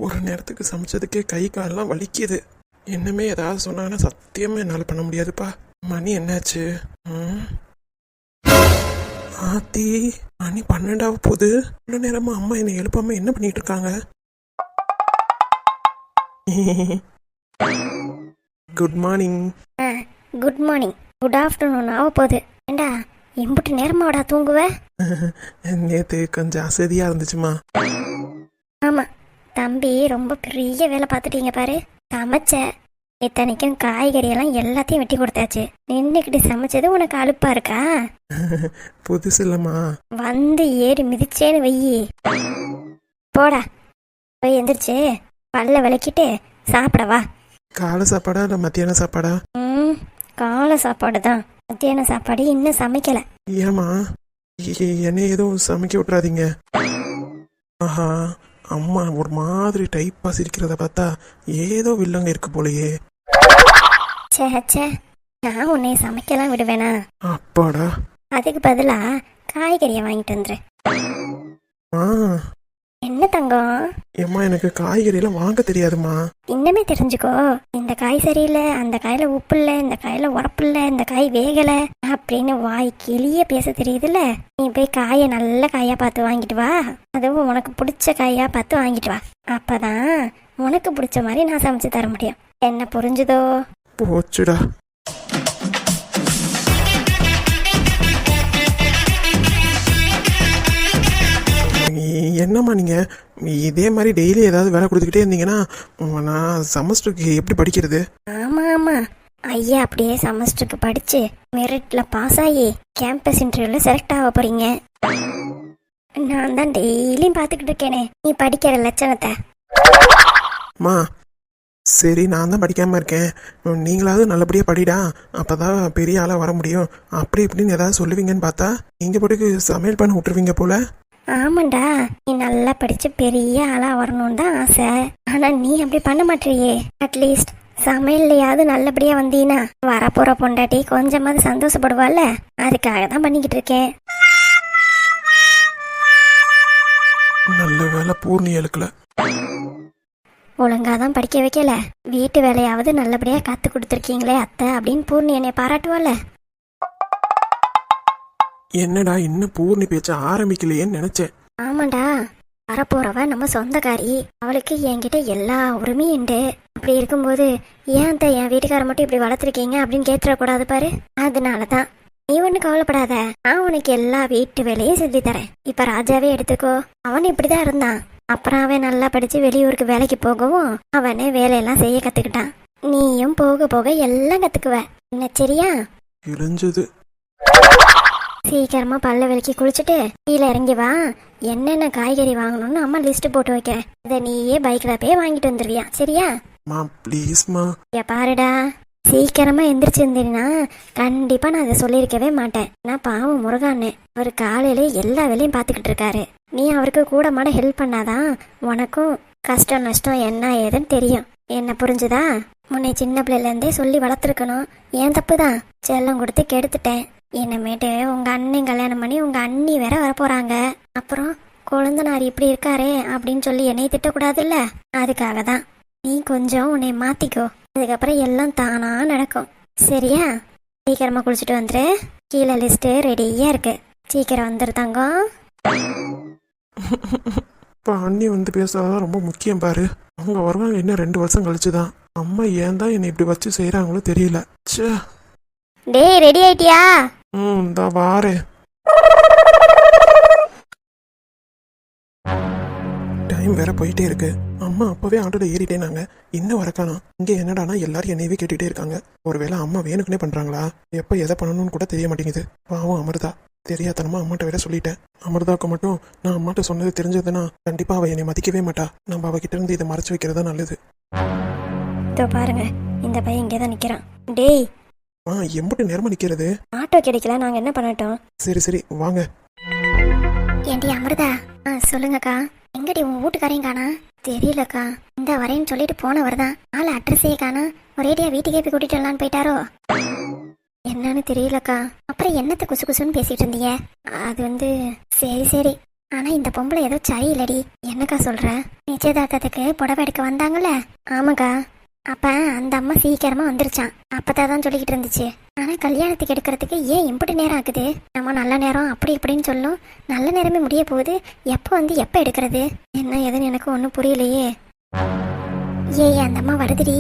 ஒரு நேரத்துக்கு சமைச்சதுக்கே கை காலெல்லாம் வலிக்குது. இன்னுமே ஏதாவது சொன்னாங்கன்னா சத்தியமாக என்னால் பண்ண முடியாதுப்பா. மணி என்னாச்சு? ஆத்தி, மணி 12 போகுது. இவ்வளோ நேரமா அம்மா என்னை எழுப்பாம என்ன பண்ணிட்டு இருக்காங்க? Good morning. Good morning. Good afternoon ஆக போகுது. ஏண்டா எம்பிட்டு நேரமாடா தூங்குவ? நேற்று கொஞ்சம் அசதியாக இருந்துச்சுமா. ஆமாம், தம்பி ரொம்ப பெரிய வேலை பார்த்துட்டீங்க பாரு. சமைச்ச இத்தனைக்கும் காய்கறியெல்லாம் எல்லாத்தையும் வெட்டி கொடுத்தாச்சு. நின்றுக்கிட்டு சமைச்சது உனக்கு அலுப்பா இருக்கா? புதுசு இல்லைம்மா. வந்து ஏறி மிதிச்சேன்னு வெயி. போடா, போய் எந்திரிச்சு பல்ல விளக்கிட்டு சாப்பிடவா. காலை சாப்பாடா இல்லை மத்தியான சாப்பாடா? காலை சாப்பாடு தான். மத்தியான சாப்பாடு இன்னும் சமைக்கல. ஏமா என்ன எதுவும் சமைக்க விட்றாதீங்க. ஆஹா, அம்மா ஒரு மாதிரி டைப்பா சிரிக்கிறத பார்த்தா ஏதோ வில்லங்க இருக்கு போலயே. சே, நான் உன்னை சமைக்கலாம் விடுவேனா? அப்பாடா. அதுக்கு பதிலா காய்கறியை வாங்கிட்டு வந்துரு. ஆ, என்ன தங்கம்? ஏம்மா எனக்கு காய்கறியெல்லாம் வாங்க தெரியாதுமா. இன்னமே தெரிஞ்சுக்கோ. இந்த காய் சரியில்லை, அந்த காயில உப்பு இல்லை, இந்த காயில உரப்பு இல்லை, இந்த காய் வேகல அப்படின்னு வாய் கிளிய பேச தெரியுதுல்ல. நீ போய் காயை நல்ல காயா பார்த்து வாங்கிட்டு வா. அதுவும் உனக்கு பிடிச்ச காயா பார்த்து வாங்கிட்டு வா. அப்பதான் உனக்கு பிடிச்ச மாதிரி நான் சமைச்சு தர முடியும். என்ன புரிஞ்சுதோ? போச்சுடா. என்னம்மா நீங்கள் இதே மாதிரி டெய்லி ஏதாவது வேலை கொடுத்துக்கிட்டே இருந்தீங்கன்னா நான் செமஸ்டருக்கு எப்படி படிக்கிறது? ஆமா, ஐயா அப்படியே செமஸ்டருக்கு படிச்சு மெரிட்ல பாஸ் ஆகி கேம்பஸ் இன்டர்வியூல செலக்ட் ஆக போறீங்க. நான் தான் டெய்லியும் பார்த்துக்கிட்டு இருக்கேனே நீ படிக்கிற லட்சணத்தை. மா சரி, நான் தான் படிக்காமல் இருக்கேன், நீங்களாவது நல்லபடியாக படிடா, அப்போ தான் பெரிய ஆளாக வர முடியும் அப்படி இப்படின்னு ஏதாவது சொல்லுவீங்கன்னு பார்த்தா நீங்கள் பாட்டுக்கு சமையல் பண்ண விட்டுருவீங்க போல. ஆமாண்டா, நீ நல்லா படிச்சு பெரிய ஆளா வரணும்னு தான் ஆசை. ஆனா நீ அப்படி பண்ண மாட்டியே. அட்லீஸ்ட் சமையல்லையாவது நல்லபடியா வந்தீனா வரப்போற பொண்டாட்டி கொஞ்சமாவது சந்தோஷப்படுவாள்ல. அதுக்காக தான் பண்ணிக்கிட்டு இருக்கேன். நல்ல வேலை பூர்ணி எழுக்கல. ஒழுங்காதான் படிக்க வைக்கல, வீட்டு வேலையாவது நல்லபடியா கத்து கொடுத்துருக்கீங்களே அத்தை அப்படின்னு பூர்ணி என்னை பாராட்டுவாள்ல. என்னடா இன்னும் பூர்ணி பேச்ச ஆரம்பிக்கலையேன்னு நினைச்சேன். ஆமாண்டா, வரப்போறவ நம்ம சொந்தக்காரி. அவளுக்கு என்கிட்ட எல்லா உரிமையும் உண்டு. அப்படி இருக்கும்போது ஏன் என் வீட்டுக்கார மட்டும் இப்படி வளர்த்துருக்கீங்க அப்படின்னு கேட்டுறக்கூடாது பாரு. அதனாலதான் நீ ஒண்ணு கவலைப்படாத, நான் உனக்கு எல்லா வீட்டு வேலையும் செஞ்சு தரேன். இப்ப ராஜாவே எடுத்துக்கோ, அவன் இப்படிதான் இருந்தான். அப்புறம் அவன் நல்லா படிச்சு வெளியூருக்கு வேலைக்கு போகவும் அவனே வேலையெல்லாம் செய்ய கத்துக்கிட்டான். நீயும் போக போக எல்லாம் கத்துக்குவ. என்ன சரியா? இழிஞ்சது. சீக்கிரமா பல்ல விளக்கி குளிச்சுட்டு கீழே இறங்கி வா. என்னென்ன காய்கறி வாங்கணும்னு அம்மா லிஸ்ட் போட்டு வைக்கிறேன். இதை நீயே பைக்ல போய் வாங்கிட்டு வந்துருவியா? சரியா? மா ப்ளீஸ்மா. பாருடா, சீக்கிரமா எந்திரிச்சிருந்தீங்கன்னா கண்டிப்பா நான் அதை சொல்லியிருக்கவே மாட்டேன். நான் பாவம் முருகான்னு அவர் காலையில எல்லா வேலையும் பார்த்துக்கிட்டு இருக்காரு. நீ அவருக்கு கூட மாட ஹெல்ப் பண்ணாதான் உனக்கும் கஷ்டம் நஷ்டம் என்ன ஏதுன்னு தெரியும். என்ன புரிஞ்சுதா? முன்னை சின்ன பிள்ளைல இருந்தே சொல்லி வளர்த்துருக்கணும். ஏன் தப்புதான், செல்லம் கொடுத்து கெடுத்துட்டேன். என்னமேட்டு உங்க அண்ணன் கல்யாணம் பண்ணி உங்க அண்ணி வேற வரப்போறாங்க. அப்புறம் குழந்தனார் இப்படி இருக்காரே அப்படின்னு சொல்லி என்னை திட்டக்கூடாதுல்ல. அதுக்காக தான் நீ கொஞ்சம் உன்னை மாத்திக்கோ. அதுக்கப்புறம் எல்லாம் தானா நடக்கும். சரியா? சீக்கிரமா குளிச்சுட்டு வந்துரு. கீழே லிஸ்ட் ரெடியா இருக்கு. சீக்கிரம் வந்துரு தங்கம். இப்போ அண்ணி வந்து பேசுறதான் ரொம்ப முக்கியம் பாரு. அவங்க வருவாங்க இன்னும் 2 வருஷம் கழிச்சுதான். அம்மா ஏன் தான் என்னை இப்படி வச்சு செய்யறாங்களோ தெரியல. சே. டேய், ரெடி ஆயிட்டியா? இந்த வாரே. டைம் வேற போயிட்டே இருக்கு. அம்மா அப்பவே ஆட்டோட ஏறிட்டேனாங்க, இன்னும் வரக்கானா. இங்க என்னடானா எல்லாரும் என்னையவே கேட்டுட்டே இருக்காங்க. ஒருவேளை அம்மா வேணுக்குனே பண்றாங்களா? எப்ப எதை பண்ணணும்னு கூட தெரிய மாட்டேங்குது. பாவம் அமிர்தா, தெரியாதனமா அம்மாட்ட வேற சொல்லிட்டேன். அமிர்தாவுக்கு மட்டும் நான் அம்மாட்ட சொன்னது தெரிஞ்சதுன்னா கண்டிப்பா அவ என்னை மதிக்கவே மாட்டா. நம்ம அவகிட்ட இருந்து இதை மறைச்சு வைக்கிறதா நல்லது. பாருங்க, இந்த பையன் இங்கேதான் நிக்கிறான். டேய், எம்பிட்டு நேரமா நிக்கிறது? ஆட்டோ கிடைக்கல, நாங்க என்ன பண்ணட்டும்? சரி வாங்க. ஏண்டி அமிர்தா? சொல்லுங்கக்கா. எங்கடி உன் வீட்டுக்காரையும் காணா? தெரியலக்கா, இந்த வரேன்னு சொல்லிட்டு போனவர் தான். ஆள் அட்ரஸே காணா. ஒரேடியா வீட்டுக்கே போய் கூட்டிட்டு வரலான்னு போயிட்டாரோ என்னன்னு தெரியலக்கா. அப்புறம் என்னத்த குசு குசுன்னு பேசிட்டு இருந்தீங்க? அது வந்து சரி ஆனா இந்த பொம்பளை ஏதோ சரியில்லடி. என்னக்கா சொல்ற? நிச்சயதார்த்தத்துக்கு புடவை எடுக்க வந்தாங்கல்ல? ஆமாக்கா. அப்ப அந்த அம்மா சீக்கிரமா வந்துருச்சான். அப்பதான் சொல்லிக்கிட்டு இருந்துச்சு. ஆனா கல்யாணத்துக்கு எடுக்கிறதுக்கு ஏன் இம்புட்டு நேரம் ஆகுது? நம்ம நல்ல நேரம் அப்படி இப்படின்னு சொல்லும். நல்ல நேரமே முடிய போகுது. எப்போ வந்து எப்ப எடுக்கிறது? என்ன ஏதுன்னு எனக்கு ஒன்றும் புரியலையே. ஏய், அந்த அம்மா வருதுடி.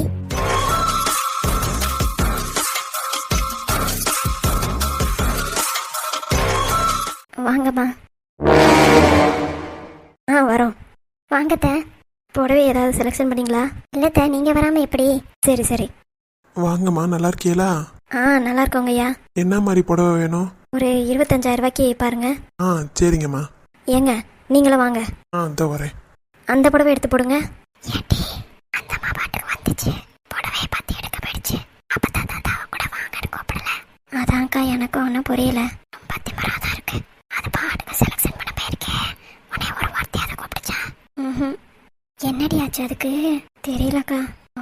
வாங்கம்மா. வரோம். வாங்கத்த. புடவை ஏதாவது செலெக்ஷன் பண்ணீங்களா? இல்லத்த, நீங்க வராம எப்படி? சரி சரி. வாங்கம்மா, நல்லா இருக்கீங்களா? நல்லா இருக்கோங்க ஐயா. என்ன மாதிரி புடவை வேணும்? ஒரு 25,000 ரூபாய்க்கு பாருங்க. சரிங்கம்மா. ஏங்க, நீங்களும் வாங்க. இதோ வரேன். அந்த புடவை எடுத்து போடுங்க. அந்த அம்மா பாட்டுக்கு வந்துச்சு. புடவையை பார்த்து எடுக்க போயிடுச்சு. அப்பதான் தாத்தா கூட வாங்கன்னு கூப்பிடல. அதான்க்கா எனக்கு ஒன்றும் புரியல. ரொம்ப திமிராதான் இருக்கு. அது பாட்டுக்கு செலக்ஷன் பண்ண போயிருக்கேன். உடனே ஒரு வார்த்தை அதை கூப்பிடுச்சா? என்னடி ஆச்சு அதுக்கு? தெரியலக்கா.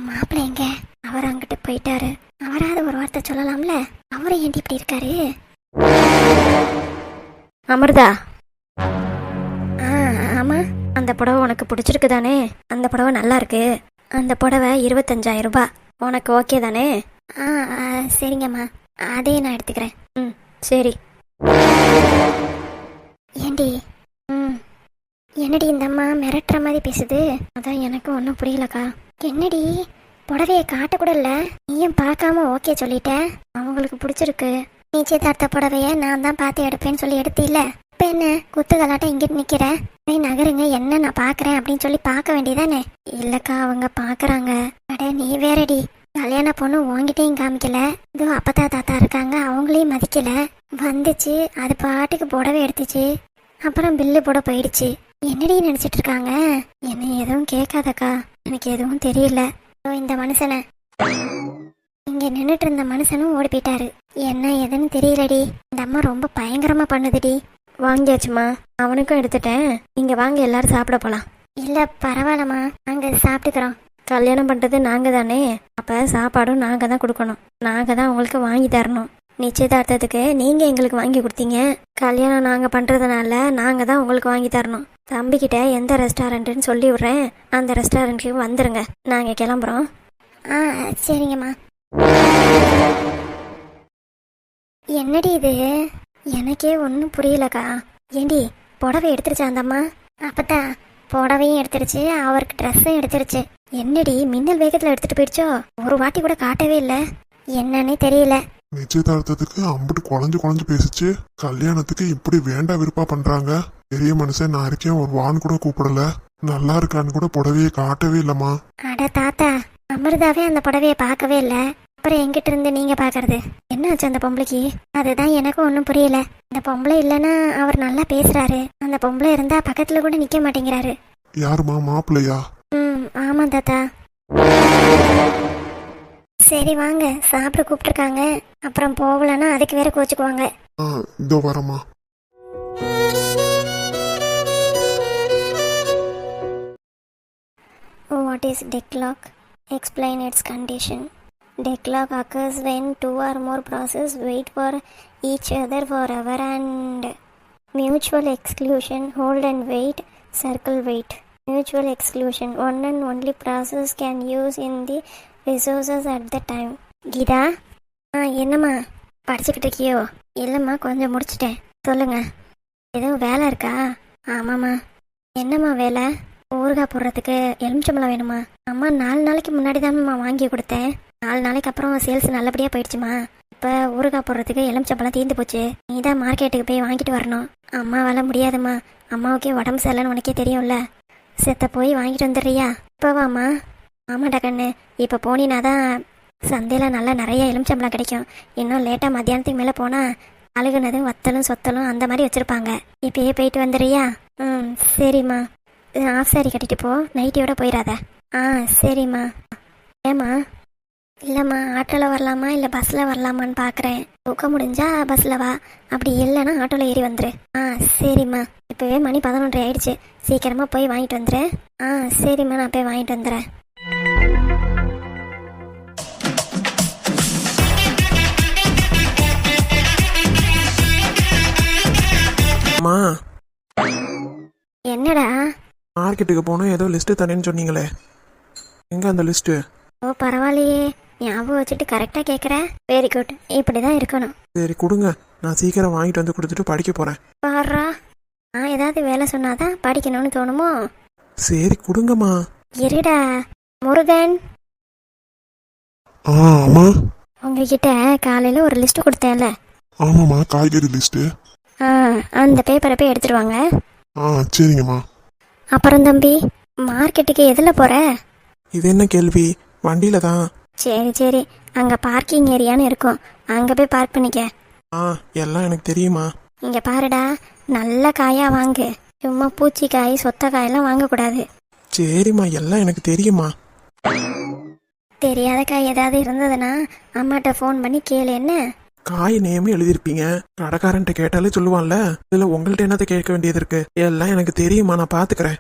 மாப்பிள்ளை எங்க? அவர் அங்கிட்டு போயிட்டாரு. அவராவது ஒரு வார்த்தை சொல்லலாம்ல. அவரும் ஏண்டி இப்படி இருக்காரு? அமிர்தா. ஆமா. அந்த புடவை உனக்கு பிடிச்சிருக்கு தானே? அந்த புடவை நல்லா இருக்கு. அந்த புடவை 25,000 ரூபாய். உனக்கு ஓகே தானே? சரிங்கம்மா, அதே நான் எடுத்துக்கிறேன். சரி. ஏண்டி? என்னடி இந்த அம்மா மிரட்டுற மாதிரி பேசுது? அதான் எனக்கு ஒன்றும் புரியலக்கா. என்னடி, புடவையை காட்டக்கூட இல்லை, நீயும் பார்க்காம ஓகே சொல்லிட்ட. அவங்களுக்கு பிடிச்சிருக்கு. நிச்சயதார்த்த புடவைய நான் தான் பார்த்து எடுப்பேன்னு சொல்லி எடுத்தில்ல. இப்போ என்ன குத்துகளாட்டம் இங்கிட்டு நிற்கிற? போய் நகருங்க, என்ன நான் பார்க்குறேன் அப்படின்னு சொல்லி பார்க்க வேண்டியதானே? இல்லைக்கா, அவங்க பார்க்குறாங்க. அட நீ வேறடி. கல்யாண பொண்ணு உங்ககிட்டையும் காமிக்கல. இதோ அப்பத்தா தாத்தா இருக்காங்க, அவங்களையும் மதிக்கல. வந்துச்சு, அது பாட்டுக்கு புடவை எடுத்துச்சு. அப்புறம் பில்லு போட போயிடுச்சு. என்னடி நினைச்சிட்டு இருக்காங்க? என்ன எதுவும் கேட்காதக்கா, எனக்கு எதுவும் தெரியல. இந்த மனுஷனை இங்க நின்றுட்டு இருந்த மனுஷனும் ஓடி போயிட்டாரு. என்ன எதுன்னு தெரியலடி. இந்த அம்மா ரொம்ப பயங்கரமா பண்ணுதுடி. வாங்கியாச்சுமா, அவனுக்கும் எடுத்துட்டேன். இங்க வாங்க, எல்லாரும் சாப்பிட போலாம். இல்ல பரவாயில்லம்மா, நாங்க சாப்பிட்டுக்கிறோம். கல்யாணம் பண்றது நாங்க தானே, அப்ப சாப்பாடும் நாங்க தான் கொடுக்கணும். நாங்க தான் உங்களுக்கு வாங்கி தரணும். நிச்சயதார்த்தத்துக்கு நீங்க எங்களுக்கு வாங்கி கொடுத்தீங்க. கல்யாணம் நாங்க பண்றதுனால நாங்க தான் உங்களுக்கு வாங்கி தரணும். தம்பிக்கிட்ட எந்த ரெஸ்டாரண்ட்னு சொல்லி விடுறேன், அந்த ரெஸ்டாரண்ட்டுக்கு வந்துருங்க. நாங்க கிளம்புறோம். சரிங்கம்மா. என்னடி இது? எனக்கே ஒன்றும் புரியலக்கா. ஏண்டி, புடவை எடுத்துருச்சா அந்த அம்மா? அப்பத்தா புடவையும் எடுத்துருச்சு, அவருக்கு ட்ரெஸ்ஸும் எடுத்துருச்சு. என்னடி மின்னல் வேகத்தில் எடுத்துட்டு போயிடுச்சோ? ஒரு வாட்டி கூட காட்டவே இல்லை. என்னன்னே தெரியல. நிச்சயதார்த்தத்துக்கு அம்புட்டு குழஞ்சு பேசிச்சு. கல்யாணத்துக்கு இப்படி வேண்டா விருப்பா பண்றாங்க. பெரிய மனுஷன் நான் இருக்கேன், ஒரு வான் கூட கூப்பிடல. நல்லா இருக்கான்னு கூட புடவையை காட்டவே இல்லம்மா. அட தாத்தா, அமிர்தாவே அந்த புடவையை பார்க்கவே இல்லை. அப்புறம் எங்கிட்ட இருந்து நீங்க பாக்குறது? என்ன ஆச்சு அந்த பொம்பளைக்கு? அதுதான் எனக்கும் ஒன்றும் புரியல. இந்த பொம்பளை இல்லைன்னா அவர் நல்லா பேசுறாரு, அந்த பொம்பளை இருந்தா பக்கத்துல கூட நிக்க மாட்டேங்கிறாரு. யாருமா, மாப்பிள்ளையா? ஆமா தாத்தா. சரி வாங்க, சாப்பிட கூப்பிட்டுருக்காங்க. அப்புறம் போகலன்னா அதுக்கு வேற கோச்சுக்குவாங்க. இதோ வரமா. What is deadlock? Explain its condition. Deadlock occurs when two or more processes wait for each other forever and mutual exclusion. Hold and wait, circle wait. Mutual exclusion. One and only process can use in the resources at the time. Geetha, என்னம்மா படிச்சுக்கிட்டு இருக்கியோ? இல்லைம்மா, கொஞ்சம் முடிச்சிட்டேன். சொல்லுங்க, எதுவும் வேலை இருக்கா? ஆமாம்மா. என்னம்மா வேலை? ஊறுகாய் போடுறதுக்கு எலுமிச்சம்பழம் வேணுமா? அம்மா 4 நாளைக்கு முன்னாடி தான்மா வாங்கி கொடுத்தேன். 4 நாளைக்கு அப்புறம் சேல்ஸ் நல்லபடியாக போயிடுச்சுமா. இப்போ ஊறுகாய் போடுறதுக்கு எலுமிச்சம்பழம் தீர்ந்து போச்சு. நீ தான் மார்க்கெட்டுக்கு போய் வாங்கிட்டு வரணும். அம்மாவால் முடியாதும்மா. அம்மாவுக்கே உடம்பு சரியில்லைன்னு உனக்கே தெரியும்ல. செத்த போய் வாங்கிட்டு வந்துடுறியா? இப்போ வாம்மா. ஆமாண்டா கண்ணு, இப்போ போனினா தான் சந்தையில் நல்லா நிறைய எலுமிச்சம்பழம் கிடைக்கும். இன்னும் லேட்டாக மத்தியானத்துக்கு மேலே போனால் அழுகுனதும் வத்தலும் சொத்தலும் அந்த மாதிரி வச்சுருப்பாங்க. இப்போயே போயிட்டு வந்துடுறியா? சரிம்மா. ஆஃப் சாரி கட்டிட்டு போ, நைட்டியோட போயிடாத. சரிம்மா. ஏம்மா? இல்லைம்மா, ஆட்டோவில் வரலாமா இல்லை பஸ்ஸில் வரலாமான்னு பார்க்குறேன். தூக்க முடிஞ்சா பஸ்ஸில் வா, அப்படி இல்லைன்னா ஆட்டோவில் ஏறி வந்துரு. சரிம்மா. இப்போவே மணி 11:30 ஆயிடுச்சு. சீக்கிரமாக போய் வாங்கிட்டு வந்துரு. சரிம்மா, நான் போய் வாங்கிட்டு வந்துடுறேன். அம்மா, என்னடா? மார்க்கெட்டுக்கு போனால் ஏதோ லிஸ்ட்டு தரேன்னு சொன்னீங்களே, எங்கே அந்த லிஸ்ட்டு? ஓ பரவாயில்லையே, ஞாபகம் வச்சுட்டு கரெக்டாக கேட்குற. வெரி குட், இப்படி தான் இருக்கணும். சரி கொடுங்க, நான் சீக்கிரம் வாங்கிட்டு வந்து கொடுத்துட்டு படிக்க போகிறேன். பாடுறா, நான் ஏதாவது வேலை சொன்னாதான் படிக்கணும்னு தோணுமோ? சரி கொடுங்கம்மா. இருடா முருகன், ஆமா உங்ககிட்ட காலையில் ஒரு லிஸ்ட்டு கொடுத்தேன்ல, ஆமாம்மா, காய்கறி லிஸ்ட்டு. அந்த பேப்பரை போய் எடுத்துட்டு வாங்க. சரிங்கம்மா. அப்புறம் தம்பி, மார்க்கெட்டுக்கு எதில் போகிற? இது என்ன கேள்வி? வண்டியில தான். சரி சரி, அங்கே பார்க்கிங் ஏரியான்னு இருக்கும், அங்கே போய் பார்க் பண்ணிக்க. எல்லாம் எனக்கு தெரியுமா. இங்கே பாருடா, நல்ல காயாக வாங்கு, சும்மா பூச்சி காய் சொத்த காயெல்லாம் வாங்கக்கூடாது. சரிம்மா, எல்லாம் எனக்கு தெரியுமா. தெரியாத காய் ஏதாவது இருந்ததுன்னா அம்மாட்ட ஃபோன் பண்ணி கேளு. என்ன காய் நேமே எழுதியிருப்பீங்க, கடைக்காரன்ட்ட கேட்டாலே சொல்லுவான்ல, இதில் உங்கள்கிட்ட என்னத்தை கேட்க வேண்டியது இருக்கு? எல்லாம் எனக்கு தெரியுமா, நான் பார்த்துக்கிறேன்.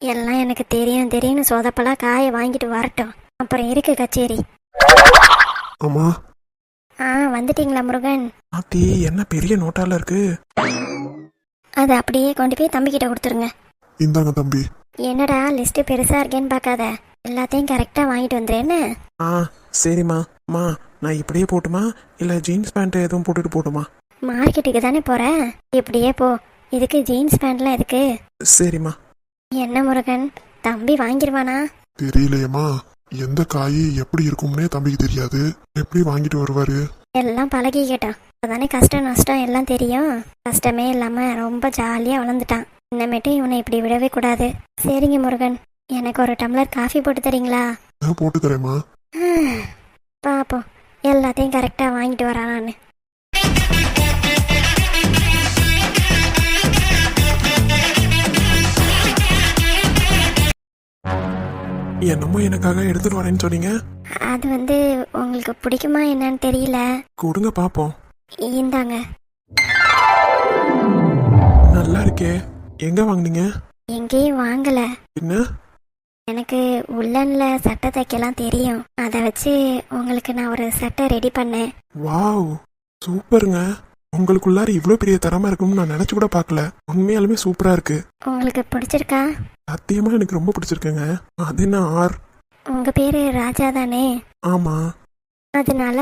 எல்லாம் எனக்கு தெரியும் தெரியும்னு சொதப்பெல்லாம் காயை வாங்கிட்டு வரட்டும், அப்புறம் இருக்கு கச்சேரி. அம்மா. வந்துட்டீங்களா முருகன்? ஆத்தி, என்ன பெரிய நோட்டால இருக்கு. அதை அப்படியே கொண்டு போய் தம்பிக்கிட்ட கொடுத்துருங்க. இந்தாங்க தம்பி. என்னடா லிஸ்ட் பெருசா இருக்கேன்னு பார்க்காத, எல்லாத்தையும் கரெக்டா வாங்கிட்டு வந்துடுறேன்னு. சரிம்மா. அம்மா, நான் இப்படியே போட்டுமா இல்லை ஜீன்ஸ் பேண்ட் எதுவும் போட்டுட்டு போட்டுமா? மார்க்கெட்டுக்கு தானே போற, இப்படியே போ. இதுக்கு ஜீன்ஸ் பேண்ட்லாம் எதுக்கு? சரிம்மா. என்ன முருகன், தம்பி வாங்கிடுவானா? தெரியலையம்மா, எந்த காய் எப்படி இருக்கும்னே தம்பிக்கு தெரியாது, எப்படி வாங்கிட்டு வருவாரு? எல்லாம் பழகிக்கிட்டான், அதானே கஷ்டம் நஷ்டம் எல்லாம் தெரியும். கஷ்டமே இல்லாம ரொம்ப ஜாலியா வளர்ந்துட்டான். இன்னமேட்டு இவனை இப்படி விடவே கூடாது. சரிங்க முருகன், எனக்கு ஒரு டம்ளர் காஃபி போட்டு தரீங்களா? போட்டு தரேம்மா. பாப்போம் எல்லாத்தையும் கரெக்டா வாங்கிட்டு வரானான்னு. என்னமோ எனக்காக எடுத்துட்டு வரேன்னு சொன்னீங்க. அது உங்களுக்கு பிடிக்குமா என்னன்னு தெரியல. கொடுங்க பாப்போம். இந்தாங்க. நல்லா இருக்கே. எங்க வாங்குனீங்க? எங்கேயும் வாங்கல. என்ன? எனக்கு உள்ளன்ல சட்டை தைக்கலாம் தெரியும், அதை வச்சு உங்களுக்கு நான் ஒரு சட்டை ரெடி பண்ணேன். வாவ், சூப்பருங்க. உங்களுக்குள்ளார இவ்வளோ பெரிய திறமை இருக்கும்னு நான் நினைச்சு கூட பார்க்கல. உண்மையாலுமே சூப்பரா இருக்கு. உங்களுக்கு பிடிச்சிருக்கா? சத்தியமா எனக்கு ரொம்ப பிடிச்சிருக்குங்க. அது என்ன ஆர்? உங்க பேரு ராஜா தானே? ஆமா. அதனால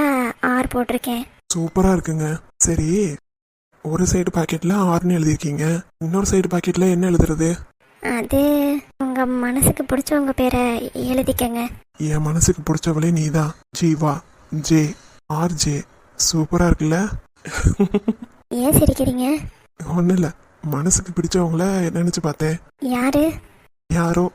ஆர் போட்டிருக்கேன். சூப்பரா இருக்குங்க. சரி, ஒரு சைடு பாக்கெட்ல ஆர்னு எழுதிருக்கீங்க, இன்னொரு சைடு பாக்கெட்ல என்ன எழுதுறது? அது உங்க மனசுக்கு பிடிச்ச உங்க பேரை எழுதிக்கங்க. என் மனசுக்கு பிடிச்சவளே நீதான். Jeeva, J, R J. சூப்பரா இருக்குல்ல? ஏன் சிரிக்கிறீங்க? ஒன்றும் இல்லை, மனசுக்கு பிடிச்சவங்கள நினைச்சு பார்த்தேன். யாரு? யாரோ.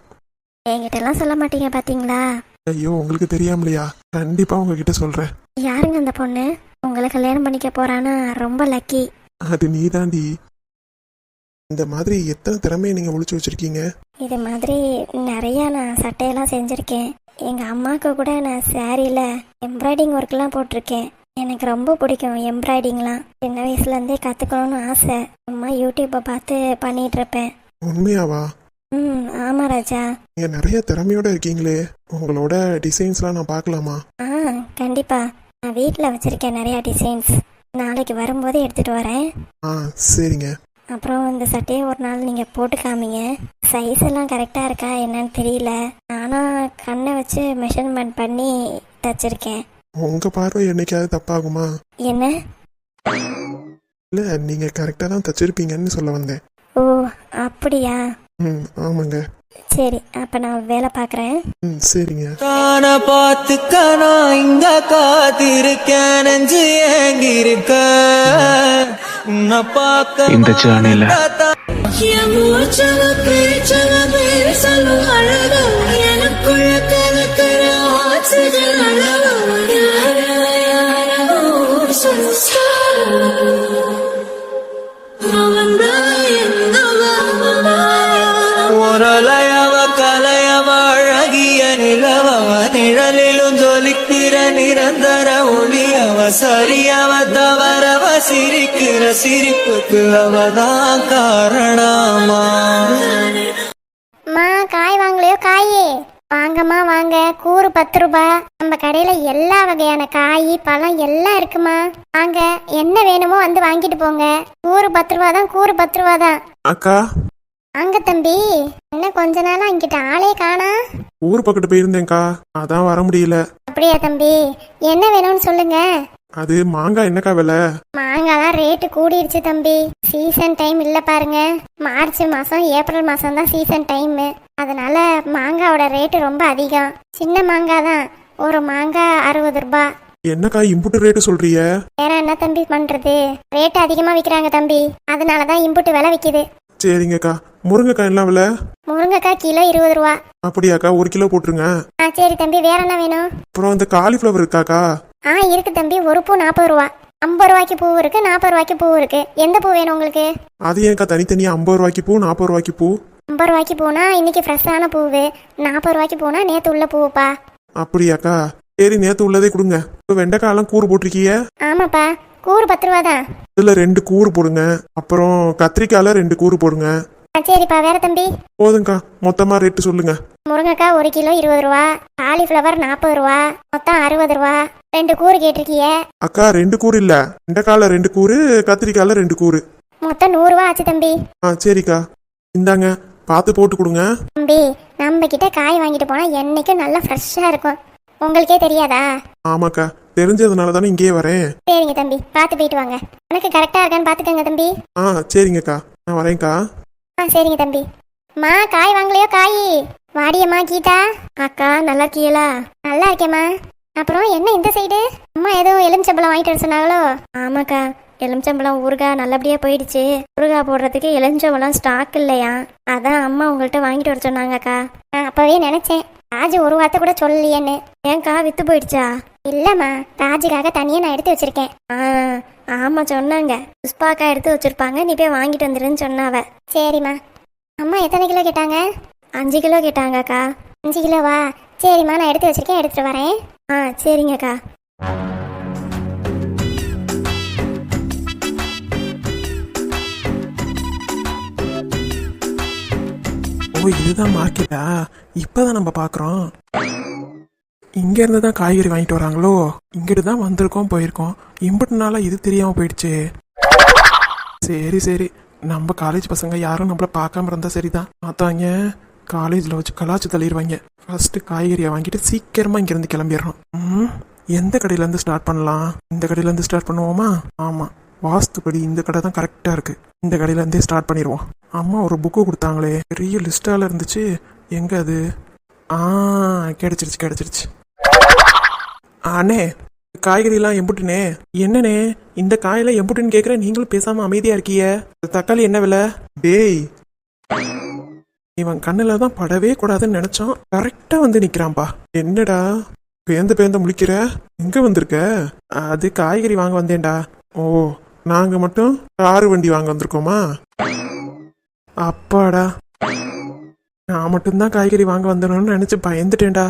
என்கிட்ட எல்லாம் சொல்ல மாட்டீங்க பாத்தீங்களா? ஐயோ, உங்களுக்கு தெரியாமலையா? கண்டிப்பா உங்ககிட்ட சொல்றேன். யாருங்க அந்த பொண்ணு? உங்களை கல்யாணம் பண்ணிக்க போறானா? ரொம்ப லக்கி. அது நீதாண்டி. இந்த மாதிரி எத்தனை திறமையை நீங்க ஒளிச்சு வச்சிருக்கீங்க. இது மாதிரி நிறைய நான் சட்டையெல்லாம் செஞ்சிருக்கேன். எங்க அம்மாவுக்கு கூட நான் சாரியில எம்ப்ராய்டிங் ஒர்க்லாம் போட்டிருக்கேன். எனக்கு ரொம்ப பிடிக்கும் எம்ப்ராய்டிங்லாம். சின்ன வயசுல இருந்தே கத்துக்கணும்னு ஆசை. அம்மா யூடியூப்பை பார்த்து பண்ணிட்டு இருப்பேன். உண்மையாவா? ஆமா ராஜா. நீங்க நிறைய திறமையோட இருக்கீங்களே, உங்களோட டிசைன்ஸ்லாம் நான் பார்க்கலாமா? கண்டிப்பா, நான் வீட்டில் வச்சிருக்கேன் நிறைய டிசைன்ஸ். நாளைக்கு வரும்போது எடுத்துட்டு வரேன். சரிங்க. அப்புறம் இந்த சட்டையை ஒரு நாள் நீங்க போட்டு காமிங்க. சைஸ் எல்லாம் கரெக்டா இருக்கா என்னன்னு தெரியல, ஆனா கண்ணை வச்சு மெஷர்மெண்ட் பண்ணி தச்சிருக்கேன். உங்க பார்வை என்னைக்காவது தப்பாகுமா? என்ன? இல்ல, நீங்க கரெக்டா தான் தச்சிருப்பீங்கன்னு சொல்ல வந்தேன். ஓ அப்படியா? ஆமாங்க. சரி, அப்ப நான் வேலை பார்க்கறேன். சரிங்க. காண பார்த்துக்க நான் இங்க காத்திருக்கேன், நெஞ்சு ஏங்கிருக்க உன்னை பார்க்க இந்த சேனல்ல எனக்குள்ள கலக்கிற ஆக்சிஜன் அளவு ஒரலையவ கலையவ அழகிய நிலவவ நிழலிலும் ஜொலிக்கிற நிரந்தர ஒளியவ சரியவ தவறவ சிரிக்கிற சிரிப்புக்கு அவதான் காரணமா. காய் வாங்கலையோ? காயே வாங்கம்மா வாங்க. கூறு 10 ரூபாய். நம்ம கடையில எல்லா வகையான காய் பழம் எல்லாம் இருக்குமா. வாங்க, என்ன வேணுமோ வந்து வாங்கிட்டு போங்க. கூறு 10 ரூபா தான், கூறு 10 ரூபா தான். அக்கா, அங்க தம்பி என்ன கொஞ்ச நாளா இங்கிட்ட ஆளே காணா? ஊர் பக்கத்து போயிருந்தேன்க்கா, அதான் வர முடியல. அப்படியா தம்பி, என்ன வேணும்னு சொல்லுங்க. அது மாங்காய் என்னக்கா விலை? மாங்காலாம் ரேட்டு கூடிருச்சு தம்பி. சீசன் டைம் இல்ல பாருங்க. மார்ச் மாசம் ஏப்ரல் மாசம் தான் சீசன் டைம். அதனால மாங்காவோட ரேட்டு ரொம்ப அதிகம். சின்ன மாங்காய் தான், ஒரு மாங்காய் 60 ரூபாய். என்னக்கா இம்புட்டு ரேட்டு சொல்றிய? வேற என்ன தம்பி பண்றது, ரேட்டு அதிகமா விக்கிறாங்க தம்பி, அதனாலதான் இம்புட்டு விலை விக்குது. சரிங்கக்கா. முருங்கைக்காய் என்ன விலை? முருங்கைக்காய் கிலோ 20 ரூபா. அப்படியாக்கா, 1 கிலோ போட்டுருங்க. சரி தம்பி, வேற என்ன வேணும்? அப்புறம் இந்த காலிஃப்ளவர் இருக்காக்கா? இருக்கு தம்பி, ஒரு பூ 40 ரூபா. 50 ரூபாய்க்கு பூ இருக்கு, 40 ரூபாய்க்கு பூ இருக்கு. எந்த பூ வேணும் உங்களுக்கு? அது ஏன்க்கா தனித்தனியா 50 ரூபாய்க்கு பூ 40 ரூபாய்க்கு பூ? 50 ரூபாய்க்கு பூனா இன்னைக்கு ஃப்ரெஷ்ஷான பூவு, 40 ரூபாய்க்கு பூனா நேத்து உள்ள பூவுப்பா. அப்படியாக்கா, சரி நேத்து உள்ளதே கொடுங்க. இப்போ வெண்டைக்காயெல்லாம் கூறு போட்டிருக்கீங்க? ஆமாப்பா, கூறு 10 ரூபா தான். இதுல 2 கூறு போடுங்க. அப்புறம் கத்திரிக்காயில 2 கூறு போடுங்க. சரிப்பா, வேற தம்பி? போதுங்கக்கா, மொத்தமா ரேட்டு சொல்லுங்க. முருங்கைக்காய் 1 கிலோ 20 ரூபா, காலிஃப்ளவர் 40 ரூபா, மொத்தம் 60 ரூபா. 2 கூறு கேட்டிருக்கிய. அக்கா 2 கூறு இல்ல, வெண்டைக்காயில 2 கூறு, கத்திரிக்காயில 2 கூறு. மொத்தம் 100 ரூபா ஆச்சு தம்பி. சரிக்கா, இந்தாங்க, பார்த்து போட்டு கொடுங்க. தம்பி, நம்ம கிட்ட காய் வாங்கிட்டு போனா என்னைக்கும் நல்லா ஃப்ரெஷ்ஷா இருக்கும். உங்களுக்கே தெரியாதா? ஆமாக்கா, தெரிஞ்சதுனால தானே இங்கேயே வரேன். சரிங்க தம்பி, பார்த்து போயிட்டு வாங்க. உனக்கு கரெக்டா இருக்கான்னு பாத்துக்கங்க தம்பி. சரிங்கக்கா, நான் வரேன்க்கா. சரிங்க தம்பி. மா, காய் வாங்கலையோ? காய் வாடியம்மா. கீதா அக்கா, நல்லா இருக்கீங்களா? நல்லா இருக்கேம்மா. அப்புறம் என்ன இந்த சைடு? அம்மா ஏதோ எலுமிச்சம்பழம் வாங்கிட்டு வர சொன்னாங்களோ? ஆமாக்கா, எலுமிச்சம்பழம் ஊறுகாய் நல்லபடியா போயிடுச்சு. ஊறுகாய் போடுறதுக்கு எலுமிச்சம்பழம் ஸ்டாக் இல்லையா, அதான் அம்மா உங்கள்கிட்ட வாங்கிட்டு வர சொன்னாங்கக்கா. அப்பவே நினைச்சேன், ராஜு ஒரு வார்த்தை கூட சொல்லலையேன்னு. ஏன்க்கா, வித்து போயிடுச்சா? இல்லம்மா, ராஜுக்காக தனியா நான் எடுத்து வச்சிருக்கேன். ஆமா சொன்னாங்க, புஷ்பாக்கா எடுத்து வச்சிருப்பாங்க, நீ போய் வாங்கிட்டு வந்துருன்னு சொன்னாவ. சரிம்மா. அம்மா எத்தனை கிலோ கேட்டாங்க? 5 கிலோ கேட்டாங்கக்கா. 5 கிலோவா? சரிம்மா, நான் எடுத்து வச்சிருக்கேன், எடுத்துட்டு வரேன். சரிங்கக்கா. ஓ, இதுதான் மார்க்கெட்டா? இப்பதான் நம்ம பாக்குறோம். இங்க இருந்து தான் காய்கறி வாங்கிட்டு வராங்களோ? இங்கிட்டு தான் வந்திருக்கோம் போயிருக்கோம். இம்புட்டு நாளா இது தெரியாம போயிடுச்சு. சரி சரி, நம்ம காலேஜ் பசங்க யாரும் நம்மள பார்க்காம இருந்தா சரிதான். பார்த்தாங்க காலேஜ்ல வச்சு கலாச்சு தள்ளிடுவாங்க. ஃபர்ஸ்ட் காய்கறியை வாங்கிட்டு சீக்கிரமா இங்கிருந்து கிளம்பிடுறோம். எந்த கடையில இருந்து ஸ்டார்ட் பண்ணலாம்? இந்த கடையில இருந்து ஸ்டார்ட் பண்ணுவோமா? ஆமா, வாஸ்துப்படி இந்த கடை தான் கரெக்டா இருக்கு. இந்த கடையில இருந்தே ஸ்டார்ட் பண்ணிடுவோம். அம்மா ஒரு புக்கு கொடுத்தாங்களே, பெரிய லிஸ்டால இருந்துச்சு. எங்க அது? கிடைச்சிருச்சு. அண்ணே, காய்கறிலாம் எம்புட்டுனே? என்னண்ணே இந்த காயெல்லாம் எம்புட்டுன்னு கேட்குறேன், நீங்களும் பேசாம அமைதியா இருக்கீங்க. தக்காளி என்ன விலை? டேய், இவன் கண்ணுல தான் படவே கூடாதுன்னு நினைச்சோம், கரெக்டா வந்து நிக்கிறான்பா. என்னடா பேந்த முழிக்கிற? எங்க வந்திருக்க? அது காய்கறி வாங்க வந்தேன்டா. ஓ, நாங்க மட்டும் காரு வண்டி வாங்க வந்திருக்கோமா? அப்பாடா, நான் மட்டும்தான் காய்கறி வாங்க வந்தேன்னு நினைச்சு பயந்துட்டேன்டா.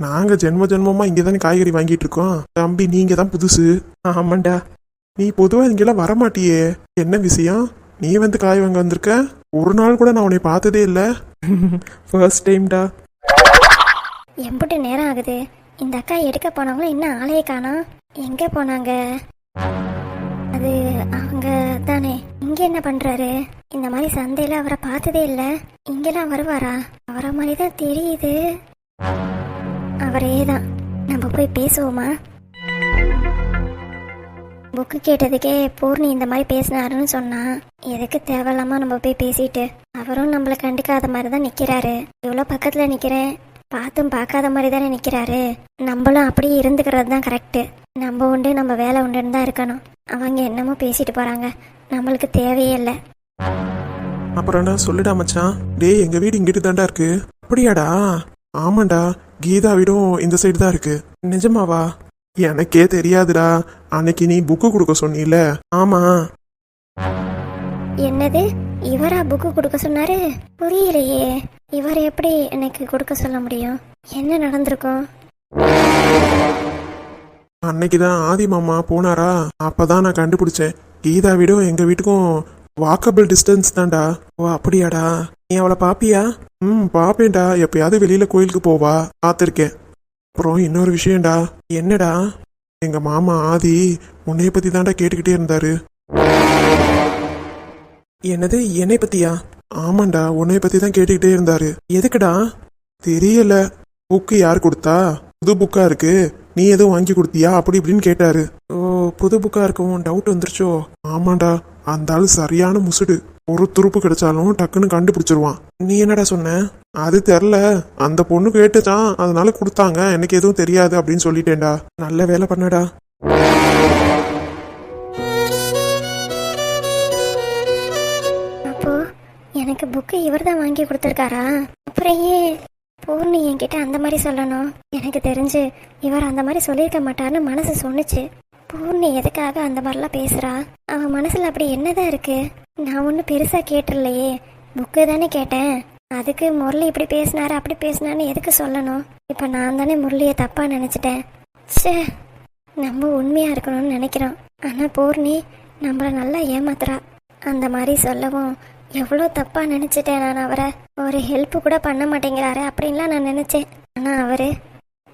நாங்க ஜென்மமா இங்கதானே காய்கறி வாங்கிட்டு இருக்கோம். தம்பி, நீங்க தான் புதுசு. ஆமாண்டா, நீ பொதுவா இங்கெல்லாம் வரமாட்டியே, என்ன விஷயம்? நீ வந்து காய் வாங்க வந்திருக்க? ஒரு நாள் கூட நான் உன்னை பார்த்ததே இல்ல. ஃபர்ஸ்ட் டைம்டா. எம்புட்டு நேரம் ஆகுது, இந்த அக்கா எடுக்க போனவங்களும் இன்னும் ஆளையே காணோம். எங்க போனாங்க? அது அவங்க தானே. இங்க என்ன பண்றாரு? இந்த மாதிரி சந்தையில அவரை பார்த்ததே இல்ல. இங்கெல்லாம் வருவாரா? அவரை மாதிரி தான் தெரியுது. அவரே தான். நம்ம போய் பேசுவோமா? புக்கு கேட்டதுக்கே பூர்ணி இந்த மாதிரி பேசினாருன்னு சொன்னா, எதுக்கு தேவையில்லாம நம்ம போய் பேசிட்டு? அவரும் நம்மளை கண்டுக்காத மாதிரி தான் நிக்கிறாரு. இவ்வளோ பக்கத்துல நிக்கிறேன், பார்த்தும் பார்க்காத மாதிரி தானே நிக்கிறாரு. நம்மளும் அப்படியே இருந்துக்கிறது தான் கரெக்டு. நம்ம உண்டு, நம்ம வேலை உண்டுன்னு தான் இருக்கணும். அவங்க என்னமோ பேசிட்டு போறாங்க, நம்மளுக்கு தேவையே இல்லை. அப்புறம்டா சொல்லுடா மச்சான். டேய், எங்க வீடு இங்கிட்டு தாண்டா இருக்கு. அப்படியாடா? ஆமாண்டா, கீதா வீடும் இந்த சைடு தான் இருக்கு. நிஜமாவா? எனக்கே தெரியாதுடா, அன்னைக்கு நீ புக்கு கொடுக்க சொன்னீல. ஆமா. என்னது, இவரா புக்கு கொடுக்க சொன்னாரு? புரியலையே, இவர் எப்படி எனக்கு கொடுக்க சொல்ல முடியும்? என்ன நடந்திருக்கும்? அன்னைக்குதான் ஆதி மாமா போனாரா, அப்பதான் நான் கண்டுபிடிச்சேன். கீதா வீடும் எங்க வீட்டுக்கும் வாக்கபிள் டிஸ்டன்ஸ் தான்டா. ஓ, அப்படியாடா? நீ அவளை பாப்பியா? பாப்பேன்டா, எப்பயாவது வெளியில கோயிலுக்கு போவா, பார்த்துருக்கேன். அப்புறம் இன்னொரு விஷயம்டா. என்னடா? எங்க மாமா ஆதி உன்னைய பத்தி தாண்டா கேட்டுக்கிட்டே இருந்தாரு. என்னது, என்னை பத்தியா? ஆமாண்டா உன்னைய பத்தி தான் கேட்டுக்கிட்டே இருந்தாரு. எதுக்குடா? தெரியல. புக்கு யார் கொடுத்தா? புது புக்கா இருக்கு, நீ எதுவும் வாங்கி கொடுத்தியா அப்படி இப்படின்னு கேட்டாரு. ஓ, புது புக்கா இருக்கவும் டவுட் வந்துருச்சோ? ஆமாண்டா, அந்த ஆள் சரியான முசுடு. ஒரு துருப்பு கிடைச்சாலும் டக்குன்னு கண்டுபிடிச்சிருவான். நீ என்னடா சொன்ன? அது தெரில, அந்த பொண்ணு கேட்டுச்சான், அதனால கொடுத்தாங்க, எனக்கு எதுவும் தெரியாது அப்படின்னு சொல்லிட்டேன்டா. நல்ல வேலை பண்ணடா. அப்போ எனக்கு புக்கு இவர் தான் வாங்கி கொடுத்துருக்காரா? அப்புறம் ஏன் பூர்ணி என்கிட்ட அந்த மாதிரி சொல்லணும்? எனக்கு தெரிஞ்சு இவர் அந்த மாதிரி சொல்லியிருக்க மாட்டார்னு மனசு சொன்னுச்சு. பூர்ணி எதுக்காக அந்த மாதிரிலாம் பேசுறா? அவன் மனசுல அப்படி என்னதான் இருக்கு? நான் ஒன்றும் பெருசா கேட்டுடலையே, புக்கு தானே கேட்டேன். அதுக்கு முரளி இப்படி பேசினாரு அப்படி பேசினான்னு எதுக்கு சொல்லணும்? இப்போ நான் தானே முரளியை தப்பா நினைச்சிட்டேன். ச்சே, நம்ம உண்மையா இருக்கணும்னு நினைக்கிறோம், ஆனா பூர்ணி நம்மள நல்லா ஏமாத்துறா. அந்த மாதிரி சொல்லவும் எவ்வளோ தப்பா நினைச்சிட்டேன் நான் அவரை. ஒரு ஹெல்ப் கூட பண்ண மாட்டேங்கிறாரு அப்படின்லாம் நான் நினைச்சேன். ஆனா அவரு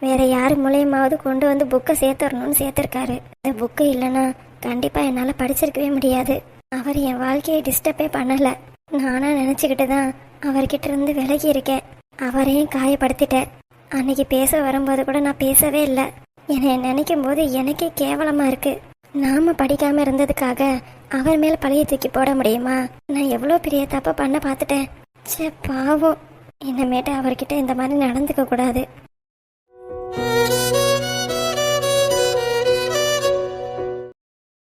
வேற யார் மூலியமாவது கொண்டு வந்து புக்கை சேர்த்துடணும்னு சேர்த்துருக்காரு. இந்த புக்கு இல்லைன்னா கண்டிப்பா என்னால் படிச்சிருக்கவே முடியாது. அவர் என் வாழ்க்கையை டிஸ்டர்பே பண்ணல. நானா நினைச்சுக்கிட்டு தான் அவர்கிட்ட இருந்து விலகி இருக்கேன். அவரையும் காயப்படுத்திட்டேன். அன்னைக்கு பேச வரும்போது கூட நான் பேசவே இல்லை. என்னை நினைக்கும் போது எனக்கே கேவலமா இருக்கு. நாம படிக்காம இருந்ததுக்காக அவர் மேல பழைய தூக்கி போட முடியுமா? நான் எவ்வளோ பெரிய தப்பை பண்ண பார்த்துட்டேன். சே பாவம், இனிமேட்டு அவர்கிட்ட இந்த மாதிரி நடந்துக்க கூடாது.